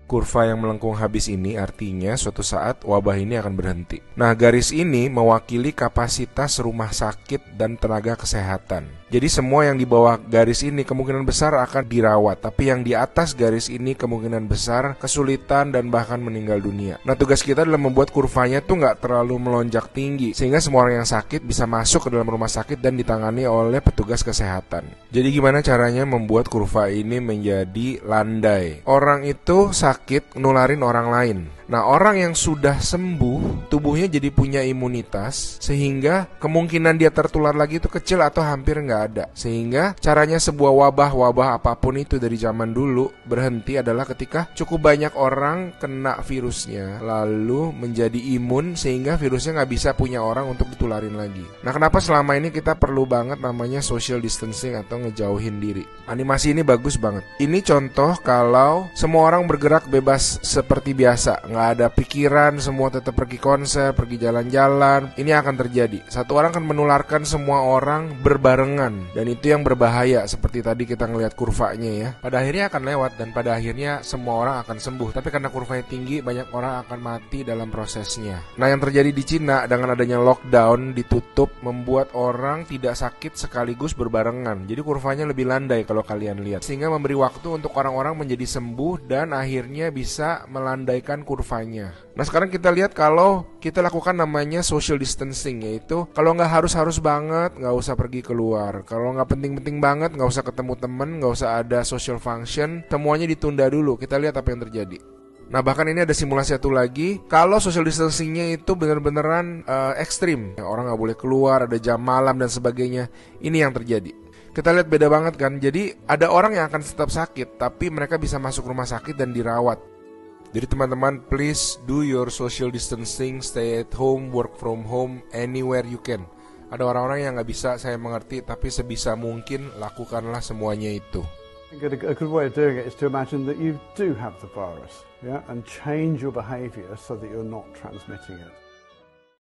Kurva yang melengkung habis ini artinya suatu saat wabah ini akan berhenti. Nah, garis ini mewakili kapasitas rumah sakit dan tenaga kesehatan. Jadi semua yang di bawah garis ini kemungkinan besar akan dirawat, tapi yang di atas garis ini kemungkinan besar kesulitan dan bahkan meninggal dunia. Nah, tugas kita adalah membuat kurvanya tuh nggak terlalu melonjak tinggi, sehingga semua orang yang sakit bisa masuk ke dalam rumah sakit dan ditangani oleh petugas kesehatan. Jadi gimana caranya membuat kurva ini menjadi landai? Orang itu sakit nularin orang lain. Nah, orang yang sudah sembuh, tubuhnya jadi punya imunitas, sehingga kemungkinan dia tertular lagi itu kecil atau hampir nggak ada. Sehingga caranya sebuah wabah apapun itu dari zaman dulu berhenti adalah ketika cukup banyak orang kena virusnya, lalu menjadi imun sehingga virusnya nggak bisa punya orang untuk ditularin lagi. Nah, kenapa selama ini kita perlu banget namanya social distancing atau ngejauhin diri? Animasi ini bagus banget. Ini contoh kalau semua orang bergerak bebas seperti biasa, nggak ada pikiran, semua tetap pergi konser, pergi jalan-jalan. Ini akan terjadi. Satu orang akan menularkan semua orang berbarengan, dan itu yang berbahaya. Seperti tadi kita ngelihat kurvanya ya. Pada akhirnya akan lewat dan pada akhirnya semua orang akan sembuh. Tapi karena kurvanya tinggi, banyak orang akan mati dalam prosesnya. Nah, yang terjadi di Cina dengan adanya lockdown, ditutup, membuat orang tidak sakit sekaligus berbarengan. Jadi kurvanya lebih landai kalau kalian lihat, sehingga memberi waktu untuk orang-orang menjadi sembuh dan akhirnya bisa melandaikan kurvanya. Nah, sekarang kita lihat kalau kita lakukan namanya social distancing, yaitu kalau nggak harus banget, nggak usah pergi keluar. Kalau nggak penting-penting banget, nggak usah ketemu temen, nggak usah ada social function, semuanya ditunda dulu. Kita lihat apa yang terjadi. Nah, bahkan ini ada simulasi satu lagi. Kalau social distancingnya itu bener-beneran ekstrim, orang nggak boleh keluar, ada jam malam dan sebagainya. Ini yang terjadi. Kita lihat beda banget kan. Jadi ada orang yang akan tetap sakit, tapi mereka bisa masuk rumah sakit dan dirawat. Jadi teman-teman, please do your social distancing, stay at home, work from home, anywhere you can. Ada orang-orang yang nggak bisa, saya mengerti, tapi sebisa mungkin lakukanlah semuanya itu. A good way of doing it is to imagine that you do have the virus, yeah, and change your behavior so that you're not transmitting it.